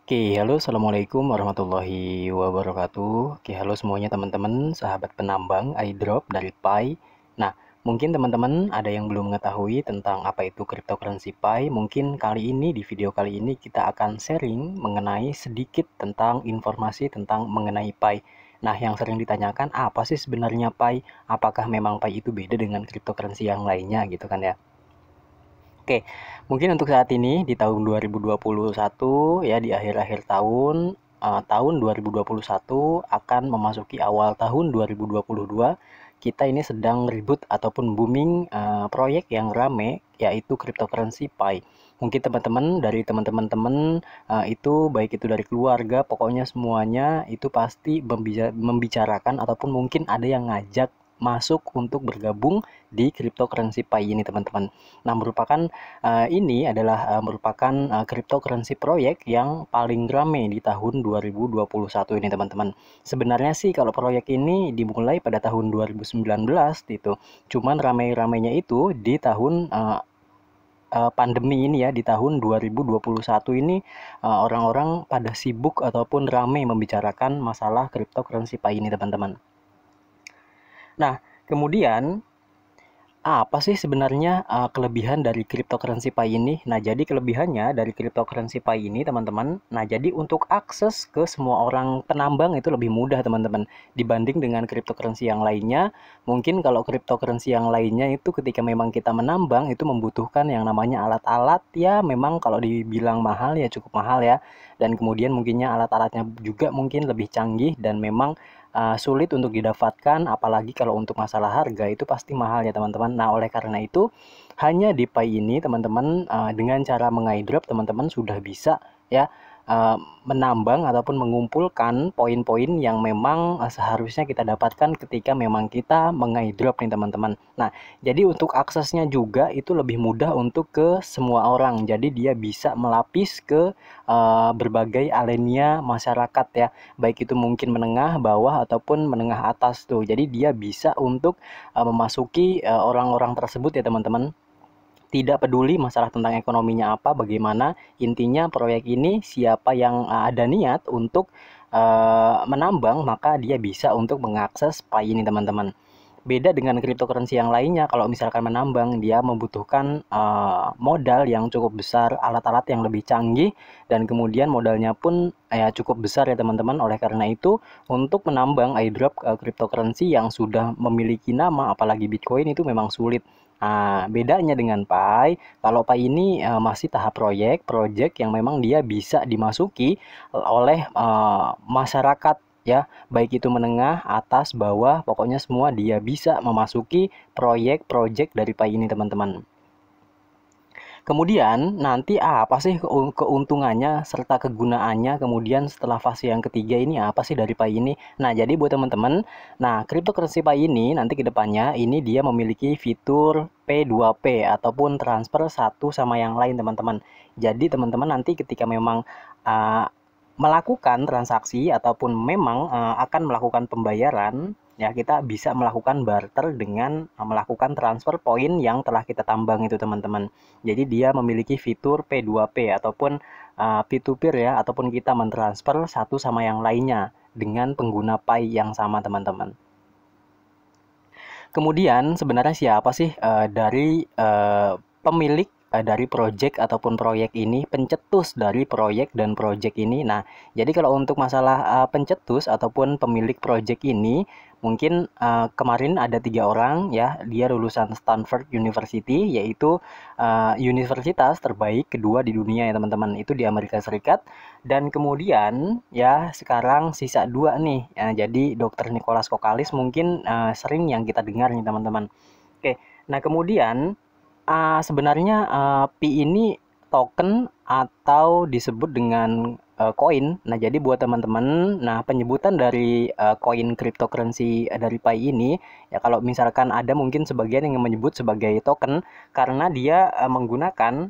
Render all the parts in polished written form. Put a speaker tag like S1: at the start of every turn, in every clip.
S1: Oke, halo, assalamualaikum warahmatullahi wabarakatuh. Oke, halo semuanya teman-teman, sahabat penambang iDrop dari Pi. Nah, mungkin teman-teman ada yang belum mengetahui tentang apa itu cryptocurrency Pi. Mungkin kali ini, di video kali ini kita akan sharing mengenai sedikit tentang informasi tentang mengenai Pi. Nah, yang sering ditanyakan, apa sih sebenarnya Pi? Apakah memang Pi itu beda dengan cryptocurrency yang lainnya gitu kan ya? Oke, mungkin untuk saat ini di tahun 2021 ya, di akhir-akhir tahun tahun 2021 akan memasuki awal tahun 2022, kita ini sedang ribut ataupun booming proyek yang rame, yaitu cryptocurrency Pi. Mungkin teman-teman dari teman-teman itu baik itu dari keluarga, pokoknya semuanya itu pasti membicarakan ataupun mungkin ada yang ngajak masuk untuk bergabung di cryptocurrency Pi ini teman-teman. Nah, ini adalah merupakan cryptocurrency proyek yang paling rame di tahun 2021 ini teman-teman. Sebenarnya sih kalau proyek ini dimulai pada tahun 2019 gitu. Cuman rame-ramenya itu di tahun pandemi ini ya, di tahun 2021 ini orang-orang pada sibuk ataupun ramai membicarakan masalah cryptocurrency Pi ini teman-teman. Nah, kemudian apa sih sebenarnya kelebihan dari cryptocurrency Pi ini? Nah, jadi kelebihannya dari cryptocurrency Pi ini, teman-teman. Nah, jadi untuk akses ke semua orang penambang itu lebih mudah, teman-teman. Dibanding dengan cryptocurrency yang lainnya, mungkin kalau cryptocurrency yang lainnya itu ketika memang kita menambang itu membutuhkan yang namanya alat-alat ya, memang kalau dibilang mahal ya cukup mahal ya. Dan kemudian mungkinnya alat-alatnya juga mungkin lebih canggih dan memang sulit untuk didapatkan, apalagi kalau untuk masalah harga itu pasti mahal ya teman-teman. Nah, oleh karena itu hanya di Pi ini teman-teman dengan cara mengaidrop teman-teman sudah bisa ya uh, menambang ataupun mengumpulkan poin-poin yang memang seharusnya kita dapatkan ketika memang kita mengaidrop nih teman-teman. Nah, jadi untuk aksesnya juga itu lebih mudah untuk ke semua orang. Jadi dia bisa melapis ke berbagai alenia masyarakat ya, baik itu mungkin menengah, bawah ataupun menengah atas tuh. Jadi dia bisa untuk memasuki orang-orang tersebut ya teman-teman. Tidak peduli masalah tentang ekonominya apa, bagaimana, intinya proyek ini siapa yang ada niat untuk menambang, maka dia bisa untuk mengakses Pi ini teman-teman. Beda dengan cryptocurrency yang lainnya, kalau misalkan menambang, dia membutuhkan modal yang cukup besar, alat-alat yang lebih canggih, dan kemudian modalnya pun ya cukup besar ya teman-teman. Oleh karena itu, untuk menambang airdrop cryptocurrency yang sudah memiliki nama, apalagi Bitcoin itu memang sulit. Nah, bedanya dengan Pi, kalau Pi ini masih tahap project yang memang dia bisa dimasuki oleh masyarakat ya, baik itu menengah, atas, bawah, pokoknya semua dia bisa memasuki proyek-proyek dari Pi ini teman-teman. Kemudian nanti apa sih keuntungannya serta kegunaannya kemudian setelah fase yang ketiga ini apa sih dari Pi ini? Nah, jadi buat teman-teman, nah cryptocurrency Pi ini nanti kedepannya ini dia memiliki fitur P2P ataupun transfer satu sama yang lain teman-teman. Jadi teman-teman nanti ketika memang uh, melakukan transaksi ataupun memang akan melakukan pembayaran ya, kita bisa melakukan barter dengan melakukan transfer poin yang telah kita tambang itu teman-teman. Jadi dia memiliki fitur P2P ataupun P2P ya, ataupun kita mentransfer satu sama yang lainnya dengan pengguna Pi yang sama teman-teman. Kemudian sebenarnya siapa sih dari pemilik dari project ataupun proyek ini, pencetus dari proyek dan project ini? Nah, jadi kalau untuk masalah pencetus ataupun pemilik project ini, mungkin kemarin ada 3 orang ya, dia lulusan Stanford University, yaitu universitas terbaik kedua di dunia ya teman-teman, itu di Amerika Serikat. Dan kemudian ya sekarang sisa 2 nih. Jadi Dr. Nicholas Kokalis mungkin sering yang kita dengar nih teman-teman. Oke, nah kemudian sebenarnya Pi ini token atau disebut dengan koin. Nah, jadi buat teman-teman, nah penyebutan dari koin cryptocurrency dari Pi ini ya, kalau misalkan ada mungkin sebagian yang menyebut sebagai token karena dia menggunakan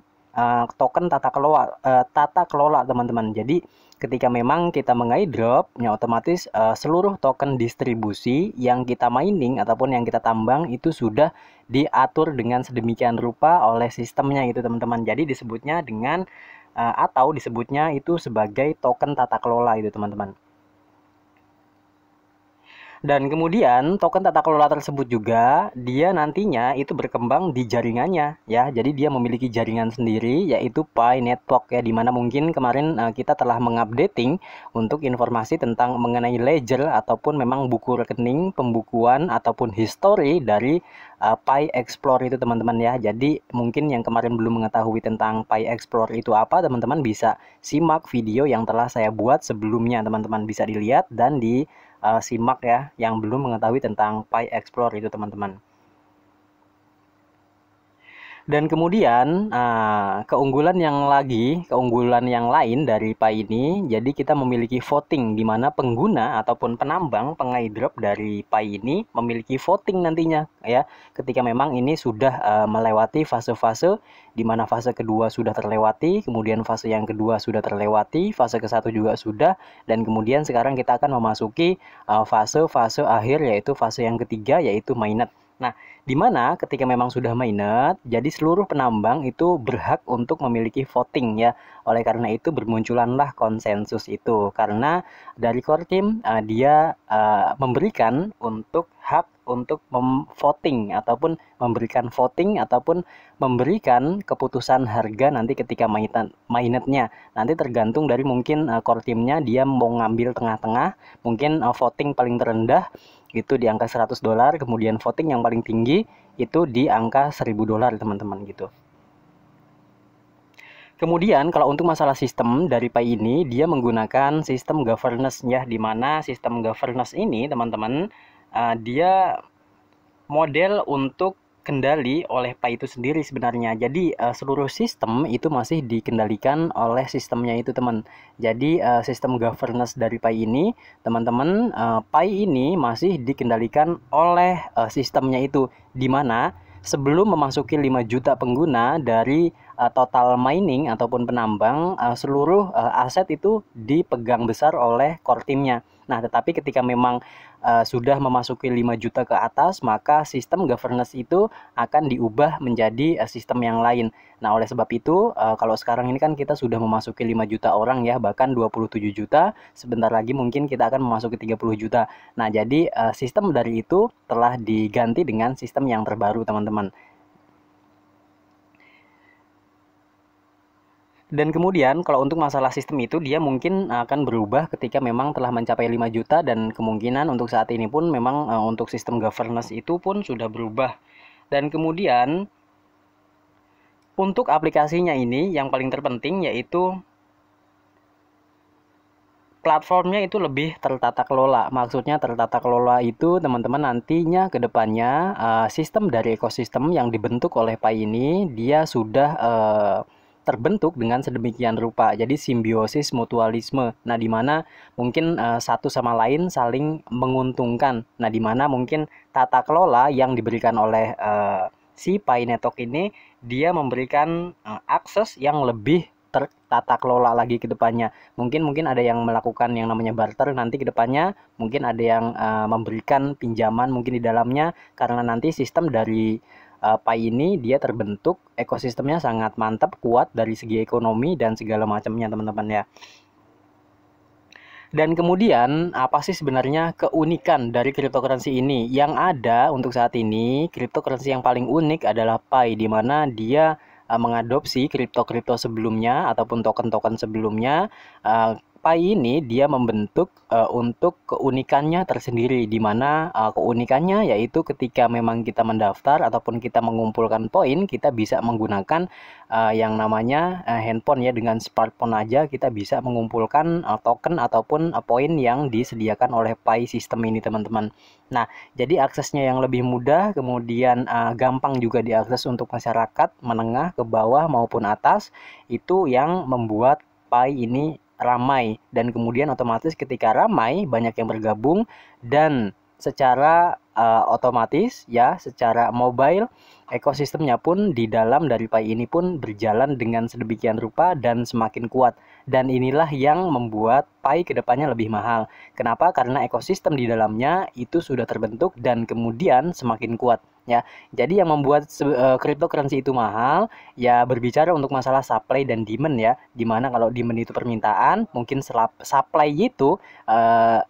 S1: token tata kelola teman-teman. Jadi ketika memang kita mengaidrop ya, otomatis seluruh token distribusi yang kita mining ataupun yang kita tambang itu sudah diatur dengan sedemikian rupa oleh sistemnya itu teman-teman. Jadi disebutnya dengan atau disebutnya itu sebagai token tata kelola itu teman-teman. Dan kemudian token tata kelola tersebut juga dia nantinya itu berkembang di jaringannya ya. Jadi dia memiliki jaringan sendiri yaitu Pi Network ya, dimana mungkin kemarin kita telah mengupdating untuk informasi tentang mengenai ledger ataupun memang buku rekening, pembukuan ataupun history dari Pi Explorer itu teman-teman ya. Jadi mungkin yang kemarin belum mengetahui tentang Pi Explorer itu apa, teman-teman bisa simak video yang telah saya buat sebelumnya, teman-teman bisa dilihat dan simak ya yang belum mengetahui tentang Pi Explorer itu teman-teman. Dan kemudian keunggulan yang lain dari Pi ini, jadi kita memiliki voting di mana pengguna ataupun penambang pengairdrop dari Pi ini memiliki voting nantinya ya, ketika memang ini sudah melewati fase-fase di mana fase kedua sudah terlewati, kemudian fase yang kedua sudah terlewati, fase ke-1 juga sudah, dan kemudian sekarang kita akan memasuki fase-fase akhir yaitu fase yang ketiga yaitu mainnet. Nah, di mana ketika memang sudah mainnet, jadi seluruh penambang itu berhak untuk memiliki voting ya. Oleh karena itu bermunculanlah konsensus itu. Karena dari core team dia memberikan untuk hak untuk voting ataupun memberikan voting ataupun memberikan keputusan harga nanti ketika mainnetnya. Nanti tergantung dari mungkin core teamnya dia mau ngambil tengah-tengah, mungkin voting paling terendah itu di angka $100, kemudian voting yang paling tinggi itu di angka $1000 teman-teman gitu. Kemudian kalau untuk masalah sistem dari Pi ini dia menggunakan sistem governance ya, di mana sistem governance ini teman-teman dia model untuk kendali oleh Pi itu sendiri sebenarnya. Jadi seluruh sistem itu masih dikendalikan oleh sistemnya itu teman. Jadi sistem governance dari Pi ini teman-teman, Pi ini masih dikendalikan oleh sistemnya itu, di mana sebelum memasuki 5 juta pengguna dari total mining ataupun penambang, seluruh aset itu dipegang besar oleh core teamnya. Nah, tetapi ketika memang sudah memasuki 5 juta ke atas, maka sistem governance itu akan diubah menjadi sistem yang lain. Nah, oleh sebab itu, kalau sekarang ini kan kita sudah memasuki 5 juta orang ya, bahkan 27 juta, sebentar lagi mungkin kita akan memasuki 30 juta. Nah, jadi sistem dari itu telah diganti dengan sistem yang terbaru, teman-teman. Dan kemudian kalau untuk masalah sistem itu dia mungkin akan berubah ketika memang telah mencapai 5 juta, dan kemungkinan untuk saat ini pun memang untuk sistem governance itu pun sudah berubah. Dan kemudian untuk aplikasinya ini yang paling terpenting yaitu platformnya itu lebih tertata kelola. Maksudnya tertata kelola itu teman-teman nantinya ke depannya sistem dari ekosistem yang dibentuk oleh Pi ini dia sudah terbentuk dengan sedemikian rupa. Jadi simbiosis mutualisme. Nah, di mana mungkin satu sama lain saling menguntungkan. Nah, di mana mungkin tata kelola yang diberikan oleh si Pi Network ini dia memberikan akses yang lebih tertata kelola lagi ke depannya. Mungkin ada yang melakukan yang namanya barter nanti ke depannya, mungkin ada yang memberikan pinjaman mungkin di dalamnya, karena nanti sistem dari Pi ini dia terbentuk ekosistemnya sangat mantap, kuat dari segi ekonomi dan segala macamnya teman-teman ya. Dan kemudian apa sih sebenarnya keunikan dari cryptocurrency ini? Yang ada untuk saat ini, cryptocurrency yang paling unik adalah Pi, di mana dia mengadopsi kripto-kripto sebelumnya ataupun token-token sebelumnya. Pi ini dia membentuk untuk keunikannya tersendiri, di mana keunikannya yaitu ketika memang kita mendaftar ataupun kita mengumpulkan poin, kita bisa menggunakan yang namanya handphone ya, dengan smartphone aja kita bisa mengumpulkan token ataupun poin yang disediakan oleh Pi sistem ini teman-teman. Nah, jadi aksesnya yang lebih mudah, kemudian gampang juga diakses untuk masyarakat menengah ke bawah maupun atas, itu yang membuat Pi ini ramai. Dan kemudian otomatis ketika ramai banyak yang bergabung, dan secara otomatis ya, secara mobile ekosistemnya pun di dalam dari Pi ini pun berjalan dengan sedemikian rupa dan semakin kuat. dan inilah yang membuat Pi kedepannya lebih mahal. Kenapa? Karena ekosistem di dalamnya itu sudah terbentuk dan kemudian semakin kuat ya. Jadi yang membuat cryptocurrency itu mahal ya, berbicara untuk masalah supply dan demand ya. Dimana kalau demand itu permintaan, mungkin supply itu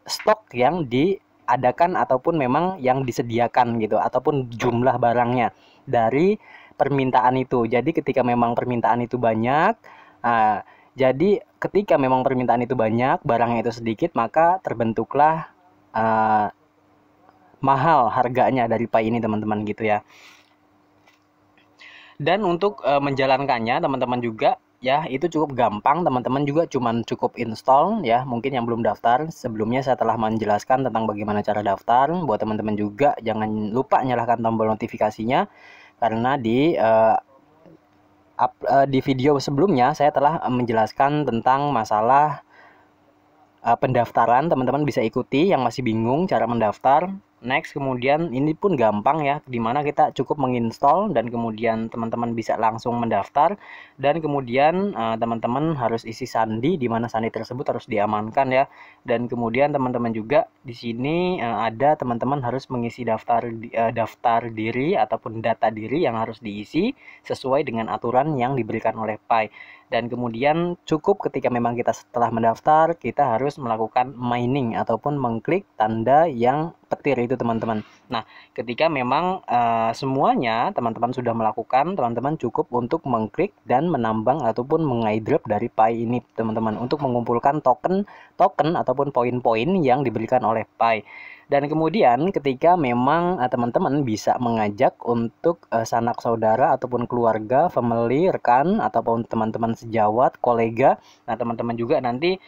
S1: stok yang diadakan ataupun memang yang disediakan gitu, ataupun jumlah barangnya dari permintaan itu. Jadi ketika memang permintaan itu banyak, jadi ketika memang permintaan itu banyak, barangnya itu sedikit, maka terbentuklah uh, mahal harganya dari Pi ini teman-teman gitu ya. Dan untuk menjalankannya teman-teman juga ya itu cukup gampang, teman-teman juga cuman cukup install ya. Mungkin yang belum daftar, sebelumnya saya telah menjelaskan tentang bagaimana cara daftar. Buat teman-teman juga jangan lupa nyalakan tombol notifikasinya, karena di video sebelumnya saya telah menjelaskan tentang masalah pendaftaran. Teman-teman bisa ikuti yang masih bingung cara mendaftar. Next, kemudian ini pun gampang ya, dimana kita cukup menginstall dan kemudian teman-teman bisa langsung mendaftar. Dan kemudian teman-teman harus isi sandi, di mana sandi tersebut harus diamankan ya. Dan kemudian teman-teman juga di sini ada teman-teman harus mengisi daftar diri ataupun data diri yang harus diisi sesuai dengan aturan yang diberikan oleh Pi. Dan kemudian cukup ketika memang kita setelah mendaftar, kita harus melakukan mining ataupun mengklik tanda yang petir itu teman-teman. Nah, ketika memang semuanya teman-teman sudah melakukan, teman-teman cukup untuk mengklik dan menambang ataupun mengaidrop dari Pi ini teman-teman, untuk mengumpulkan token ataupun poin-poin yang diberikan oleh Pi. Dan kemudian ketika memang teman-teman bisa mengajak untuk sanak saudara ataupun keluarga, family, rekan, ataupun teman-teman sejawat, kolega. Nah, teman-teman juga nanti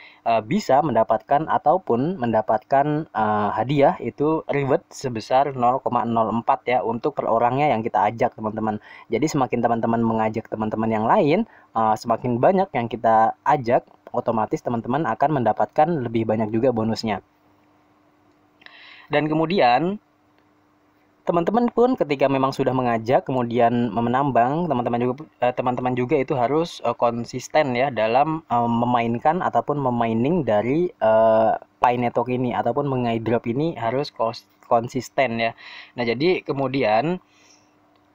S1: bisa mendapatkan ataupun mendapatkan hadiah itu reward sebesar 0,04 ya untuk per orangnya yang kita ajak teman-teman. Jadi semakin teman-teman mengajak teman-teman yang lain, semakin banyak yang kita ajak, otomatis teman-teman akan mendapatkan lebih banyak juga bonusnya. Dan kemudian teman-teman pun ketika memang sudah mengajak kemudian menambang, teman-teman juga itu harus konsisten ya dalam memainkan ataupun memining dari Pi Network ini ataupun mengaidrop ini, harus konsisten ya. Nah, jadi kemudian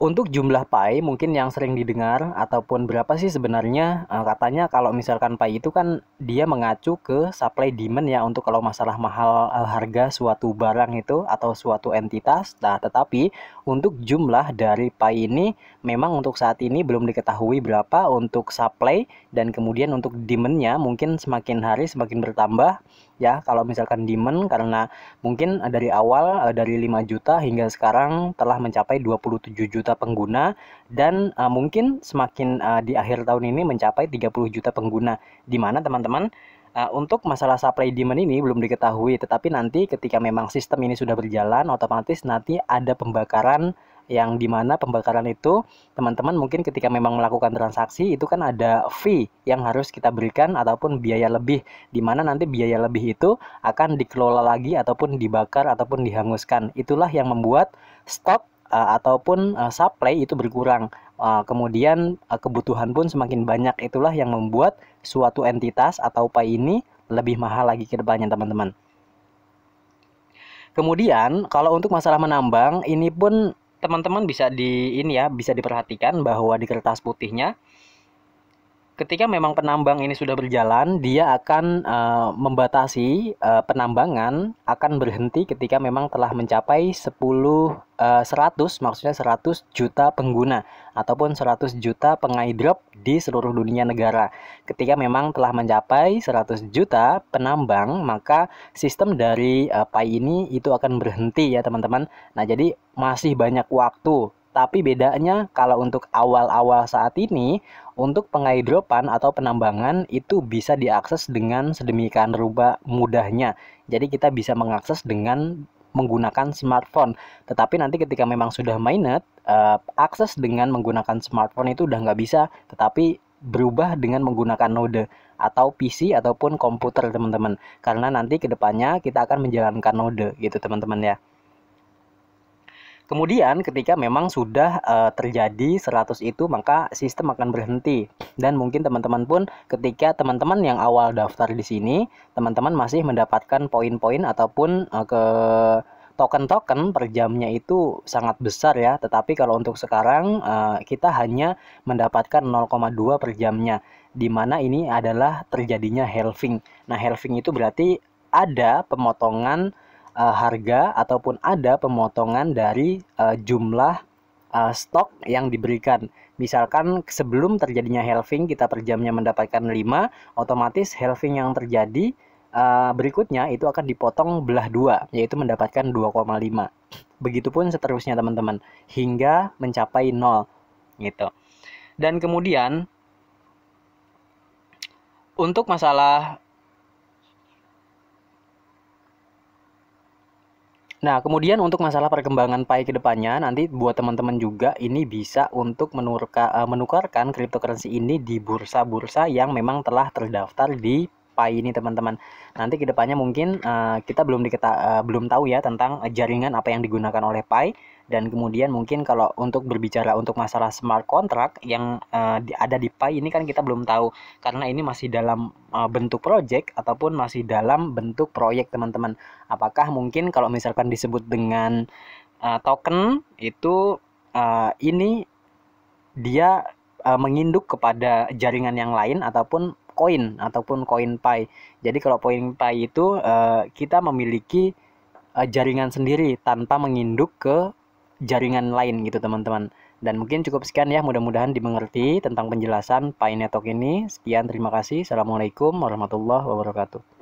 S1: untuk jumlah Pi mungkin yang sering didengar ataupun berapa sih sebenarnya, katanya kalau misalkan Pi itu kan dia mengacu ke supply demand ya, untuk kalau masalah mahal harga suatu barang itu atau suatu entitas. Nah, tetapi untuk jumlah dari Pi ini memang untuk saat ini belum diketahui berapa untuk supply, dan kemudian untuk demand-nya mungkin semakin hari semakin bertambah ya. Kalau misalkan demand, karena mungkin dari awal dari 5 juta hingga sekarang telah mencapai 27 juta pengguna, dan mungkin semakin di akhir tahun ini mencapai 30 juta pengguna, di mana teman-teman untuk masalah supply demand ini belum diketahui, tetapi nanti ketika memang sistem ini sudah berjalan, otomatis nanti ada pembakaran, yang dimana pembakaran itu teman-teman mungkin ketika memang melakukan transaksi itu kan ada fee yang harus kita berikan ataupun biaya lebih, dimana nanti biaya lebih itu akan dikelola lagi ataupun dibakar ataupun dihanguskan. Itulah yang membuat stok ataupun supply itu berkurang. Kemudian kebutuhan pun semakin banyak. Itulah yang membuat suatu entitas atau Pi ini lebih mahal lagi ke depannya teman-teman. Kemudian kalau untuk masalah menambang ini pun teman-teman bisa bisa diperhatikan bahwa di kertas putihnya, ketika memang penambang ini sudah berjalan, dia akan membatasi penambangan akan berhenti ketika memang telah mencapai 100, maksudnya 100 juta pengguna ataupun 100 juta pengaidrop di seluruh dunia negara. Ketika memang telah mencapai 100 juta penambang, maka sistem dari Pi ini itu akan berhenti ya teman-teman. Nah, jadi masih banyak waktu. Tapi bedanya kalau untuk awal-awal saat ini, untuk pengaidropan atau penambangan itu bisa diakses dengan sedemikian rupa mudahnya. Jadi kita bisa mengakses dengan menggunakan smartphone. Tetapi nanti ketika memang sudah mainnet, akses dengan menggunakan smartphone itu udah nggak bisa, tetapi berubah dengan menggunakan node atau PC ataupun komputer teman-teman. Karena nanti kedepannya kita akan menjalankan node gitu teman-teman ya. Kemudian ketika memang sudah terjadi 100 itu, maka sistem akan berhenti. Dan mungkin teman-teman pun ketika teman-teman yang awal daftar di sini, teman-teman masih mendapatkan poin-poin ataupun ke token-token per jamnya itu sangat besar ya. Tetapi kalau untuk sekarang kita hanya mendapatkan 0,2 per jamnya, di mana ini adalah terjadinya halving. Nah, halving itu berarti ada pemotongan harga ataupun ada pemotongan dari jumlah stok yang diberikan. Misalkan sebelum terjadinya halving kita per jamnya mendapatkan 5, otomatis halving yang terjadi berikutnya itu akan dipotong belah 2, yaitu mendapatkan 2,5. Begitupun seterusnya teman-teman, hingga mencapai 0 gitu. Dan kemudian untuk masalah Nah, kemudian untuk masalah perkembangan Pi ke depannya, nanti buat teman-teman juga ini bisa untuk menukarkan cryptocurrency ini di bursa-bursa yang memang telah terdaftar di Pi ini, teman-teman. Nanti ke depannya mungkin kita belum tahu ya tentang jaringan apa yang digunakan oleh Pi. Dan kemudian mungkin kalau untuk berbicara untuk masalah smart contract yang ada di Pi ini kan kita belum tahu, karena ini masih dalam bentuk project ataupun masih dalam bentuk proyek, teman-teman. Apakah mungkin kalau misalkan disebut dengan token itu ini dia menginduk kepada jaringan yang lain ataupun koin Pi. Jadi kalau koin Pi itu kita memiliki jaringan sendiri tanpa menginduk ke jaringan lain gitu, teman-teman. Dan mungkin cukup sekian ya, mudah-mudahan dimengerti tentang penjelasan Pi Network ini. Sekian, terima kasih. Assalamualaikum warahmatullahi wabarakatuh.